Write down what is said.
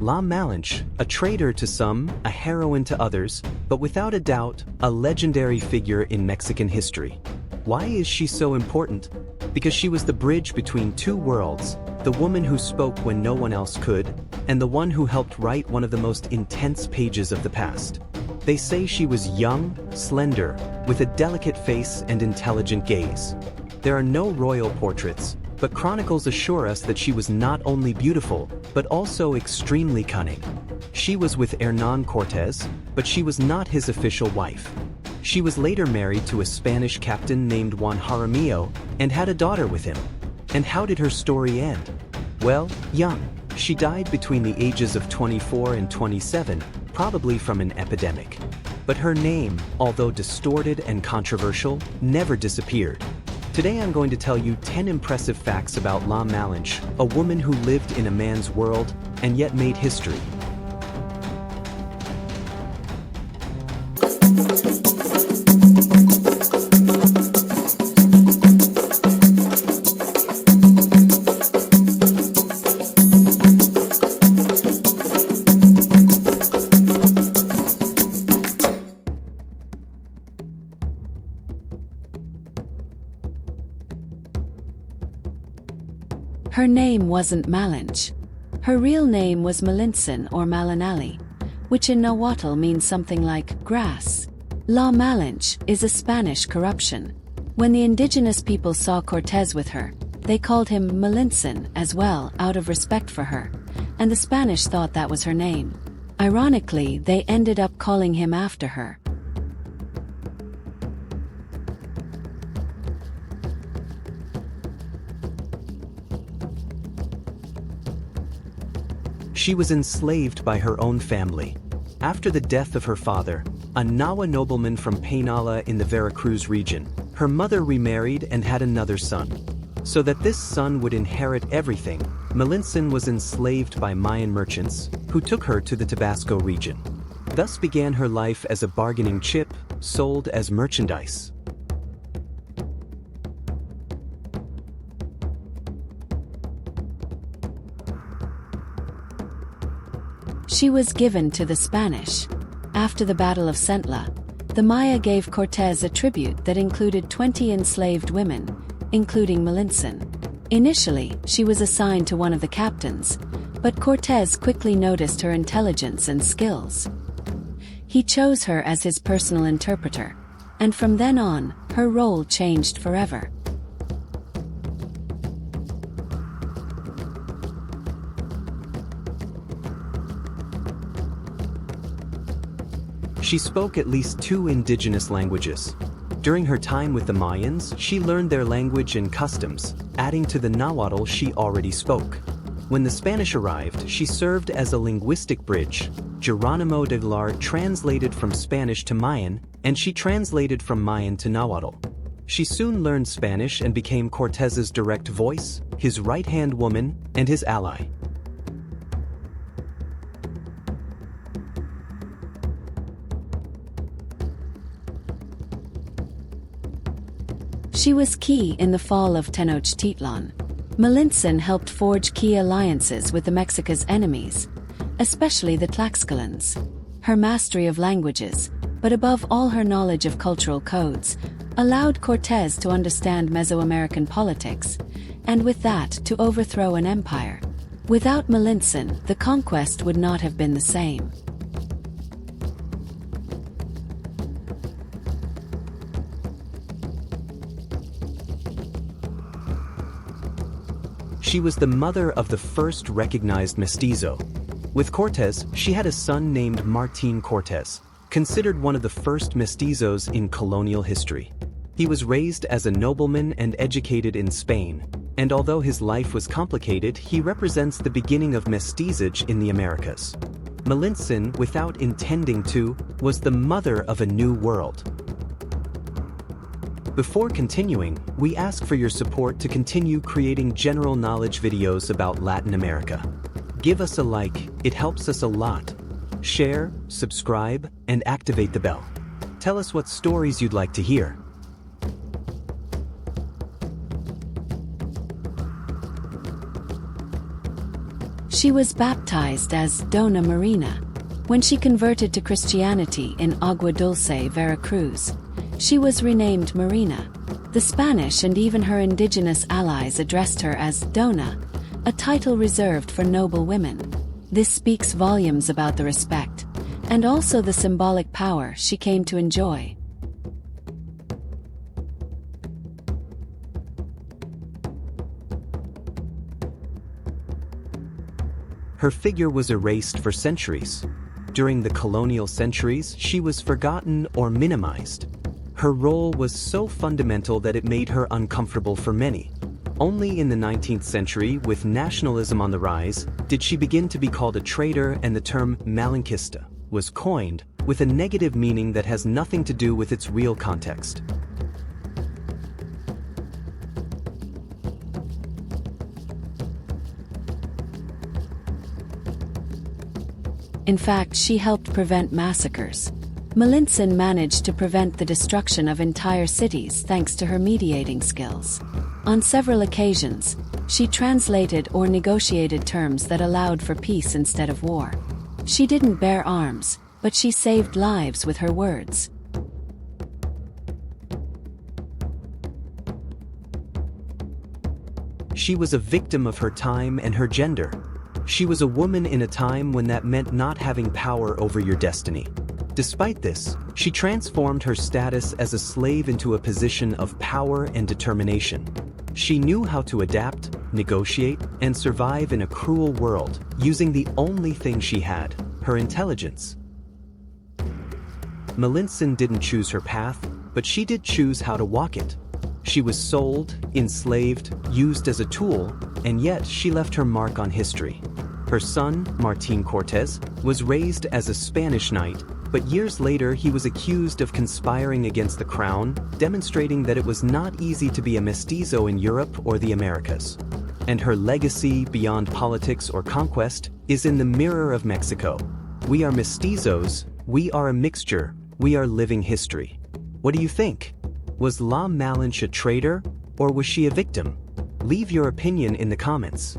La Malinche, a traitor to some, a heroine to others, but without a doubt, a legendary figure in Mexican history. Why is she so important? Because she was the bridge between two worlds, the woman who spoke when no one else could, and the one who helped write one of the most intense pages of the past. They say she was young, slender, with a delicate face and intelligent gaze. There are no royal portraits, but chronicles assure us that she was not only beautiful, but also extremely cunning. She was with Hernán Cortés, but she was not his official wife. She was later married to a Spanish captain named Juan Jaramillo and had a daughter with him. And how did her story end? Well, young. She died between the ages of 24 and 27, probably from an epidemic. But her name, although distorted and controversial, never disappeared. Today I'm going to tell you 10 impressive facts about La Malinche, a woman who lived in a man's world and yet made history. Her name wasn't Malinche. Her real name was Malintzin or Malinali, which in Nahuatl means something like grass. La Malinche is a Spanish corruption. When the indigenous people saw Cortés with her, they called him Malintzin as well out of respect for her, and the Spanish thought that was her name. Ironically, they ended up calling him after her. She was enslaved by her own family. After the death of her father, a Nahua nobleman from Painala in the Veracruz region, her mother remarried and had another son. So that this son would inherit everything, Malintzin was enslaved by Mayan merchants, who took her to the Tabasco region. Thus began her life as a bargaining chip, sold as merchandise. She was given to the Spanish. After the Battle of Centla, the Maya gave Cortés a tribute that included 20 enslaved women, including Malintzin. Initially, she was assigned to one of the captains, but Cortés quickly noticed her intelligence and skills. He chose her as his personal interpreter, and from then on, her role changed forever. She spoke at least 2 indigenous languages. During her time with the Mayans, she learned their language and customs, adding to the Nahuatl she already spoke. When the Spanish arrived, she served as a linguistic bridge. Geronimo de Aguilar translated from Spanish to Mayan, and she translated from Mayan to Nahuatl. She soon learned Spanish and became Cortés's direct voice, his right-hand woman, and his ally. She was key in the fall of Tenochtitlan. Malintzin helped forge key alliances with the Mexica's enemies, especially the Tlaxcalans. Her mastery of languages, but above all her knowledge of cultural codes, allowed Cortés to understand Mesoamerican politics, and with that to overthrow an empire. Without Malintzin, the conquest would not have been the same. She was the mother of the first recognized mestizo. With Cortés, she had a son named Martín Cortés, considered one of the first mestizos in colonial history. He was raised as a nobleman and educated in Spain, and although his life was complicated, he represents the beginning of mestizage in the Americas. Malintzin, without intending to, was the mother of a new world. Before continuing, we ask for your support to continue creating general knowledge videos about Latin America. Give us a like, it helps us a lot. Share, subscribe, and activate the bell. Tell us what stories you'd like to hear. She was baptized as Dona Marina. When she converted to Christianity in Agua Dulce, Veracruz, she was renamed Marina. The Spanish and even her indigenous allies addressed her as Dona, a title reserved for noble women. This speaks volumes about the respect, and also the symbolic power she came to enjoy. Her figure was erased for centuries. During the colonial centuries, she was forgotten or minimized. Her role was so fundamental that it made her uncomfortable for many. Only in the 19th century, with nationalism on the rise, did she begin to be called a traitor, and the term Malinchista was coined, with a negative meaning that has nothing to do with its real context. In fact, she helped prevent massacres. Malintzin managed to prevent the destruction of entire cities thanks to her mediating skills. On several occasions, she translated or negotiated terms that allowed for peace instead of war. She didn't bear arms, but she saved lives with her words. She was a victim of her time and her gender. She was a woman in a time when that meant not having power over your destiny. Despite this, she transformed her status as a slave into a position of power and determination. She knew how to adapt, negotiate, and survive in a cruel world, using the only thing she had, her intelligence. Malintzin didn't choose her path, but she did choose how to walk it. She was sold, enslaved, used as a tool, and yet she left her mark on history. Her son, Martín Cortés, was raised as a Spanish knight, but years later he was accused of conspiring against the crown, demonstrating that it was not easy to be a mestizo in Europe or the Americas. And her legacy, beyond politics or conquest, is in the mirror of Mexico. We are mestizos, we are a mixture, we are living history. What do you think? Was La Malinche a traitor, or was she a victim? Leave your opinion in the comments.